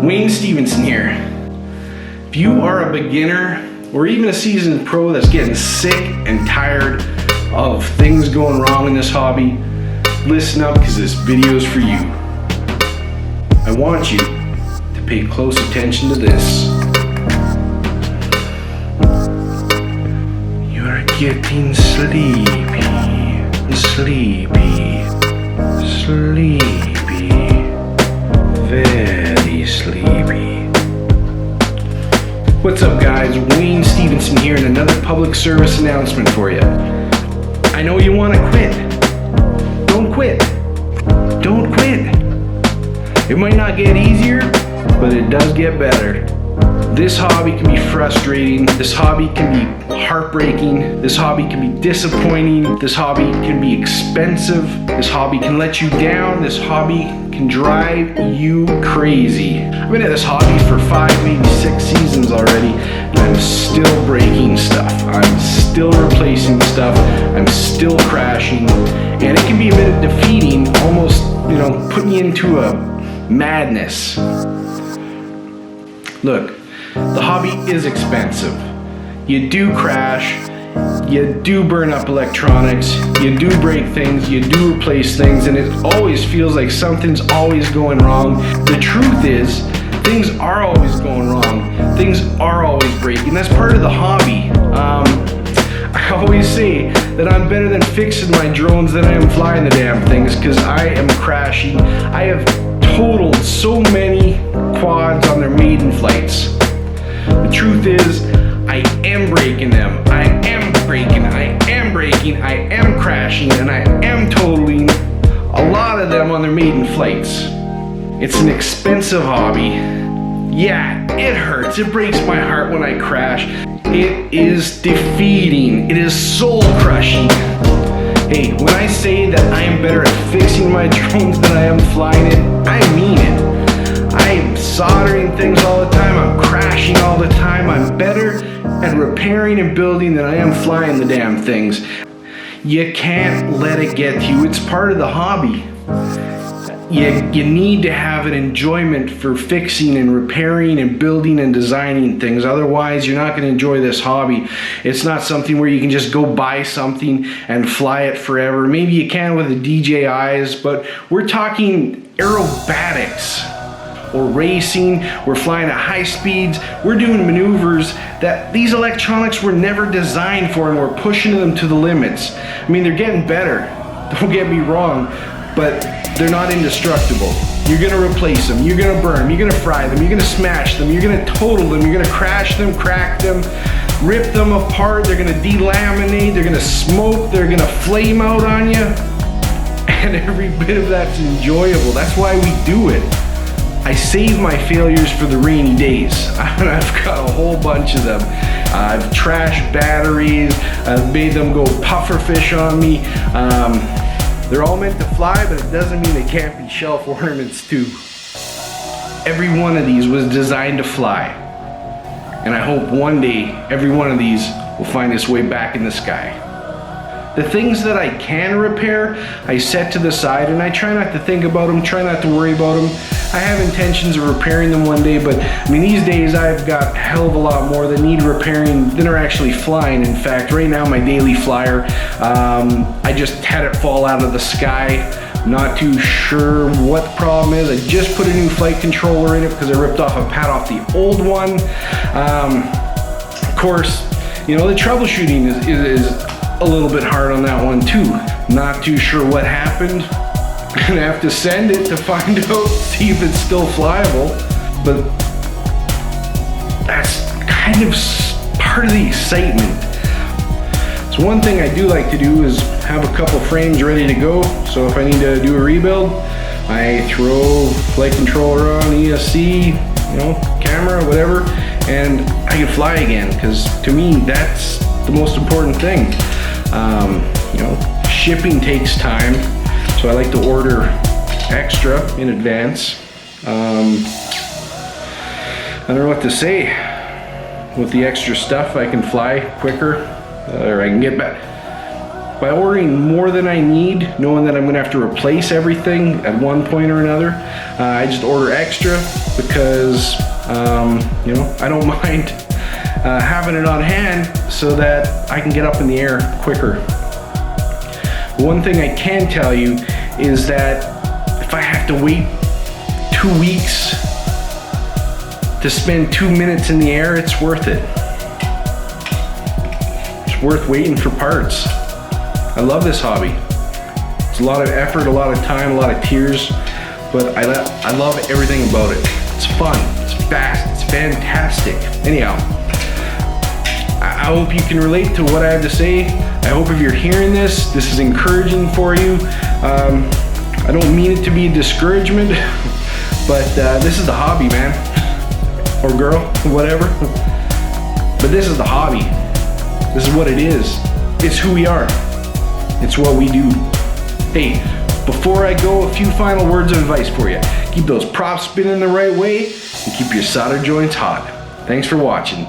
Wayne Stevenson here. If you are a beginner or even a seasoned pro that's getting sick and tired of things going wrong in this hobby, listen up because this video is for you. I want you to pay close attention to this. You're getting sleepy, sleepy, sleepy, very sleepy. What's up guys, Wayne Stevenson here and another public service announcement for you. I know you want to quit. Don't quit. Don't quit. It might not get easier, but it does get better. This hobby can be frustrating. This hobby can be heartbreaking. This hobby can be disappointing. This hobby can be expensive. This hobby can let you down. This hobby can drive you crazy. I've been at this hobby for 5, maybe 6 seasons already, and I'm still breaking stuff. I'm still replacing stuff. I'm still crashing, and it can be a bit defeating, almost, put me into a madness. Look, the hobby is expensive. You do crash, you do burn up electronics, you do break things, you do replace things, and it always feels like something's always going wrong. The truth is, things are always going wrong. Things are always breaking. That's part of the hobby. I always say that I'm better than fixing my drones than I am flying the damn things, because I am crashing. I have totaled so many quads on their maiden flights. The truth is, I am breaking them. I am breaking, I am breaking, I am crashing, and I am totaling a lot of them on their maiden flights. It's an expensive hobby. Yeah, it hurts. It breaks my heart when I crash. It is defeating. It is soul crushing. Hey, when I say that I am better at fixing my drones than I am flying it, I mean it. I'm soldering things all the time. I'm crashing all the time. I'm better at repairing and building than I am flying the damn things. You can't let it get to you. It's part of the hobby. You need to have an enjoyment for fixing and repairing and building and designing things. Otherwise, you're not going to enjoy this hobby. It's not something where you can just go buy something and fly it forever. Maybe you can with the DJIs, but we're talking aerobatics or racing. We're flying at high speeds. We're doing maneuvers that these electronics were never designed for, and we're pushing them to the limits. I mean, they're getting better. Don't get me wrong, but they're not indestructible. You're gonna replace them, you're gonna burn them, you're gonna fry them, you're gonna smash them, you're gonna total them, you're gonna crash them, crack them, rip them apart, they're gonna delaminate, they're gonna smoke, they're gonna flame out on you. And every bit of that's enjoyable. That's why we do it. I save my failures for the rainy days. I've got a whole bunch of them. I've trashed batteries, I've made them go puffer fish on me. They're all meant to fly, but it doesn't mean they can't be shelf ornaments too. Every one of these was designed to fly. And I hope one day, every one of these will find its way back in the sky. The things that I can repair, I set to the side, and I try not to think about them, try not to worry about them. I have intentions of repairing them one day, but I mean, these days I've got a hell of a lot more that need repairing than are actually flying. In fact, right now my daily flyer, I just had it fall out of the sky. Not too sure what the problem is. I just put a new flight controller in it because I ripped off a pad off the old one. Of course, the troubleshooting is a little bit hard on that one too. Not too sure what happened. Gonna have to send it to find out, see if it's still flyable. But that's kind of part of the excitement. So one thing I do like to do is have a couple frames ready to go. So if I need to do a rebuild, I throw flight controller on, ESC, camera, whatever, and I can fly again. Because to me, that's the most important thing. Shipping takes time. So I like to order extra in advance. I don't know what to say. With the extra stuff, I can fly quicker, or I can get back. by ordering more than I need, knowing that I'm gonna have to replace everything at one point or another, I just order extra because, you know, I don't mind having it on hand so that I can get up in the air quicker. One thing I can tell you is that if I have to wait 2 weeks to spend 2 minutes in the air, it's worth it. It's worth waiting for parts. I love this hobby. It's a lot of effort, a lot of time, a lot of tears, but I love everything about it. It's fun, it's fast, it's fantastic. Anyhow, I hope you can relate to what I have to say. I hope if you're hearing this is encouraging for you. I don't mean it to be a discouragement, but this is the hobby, man. Or girl, whatever. But this is the hobby. This is what it is. It's who we are. It's what we do. Hey, before I go, a few final words of advice for you. Keep those props spinning the right way and keep your solder joints hot. Thanks for watching.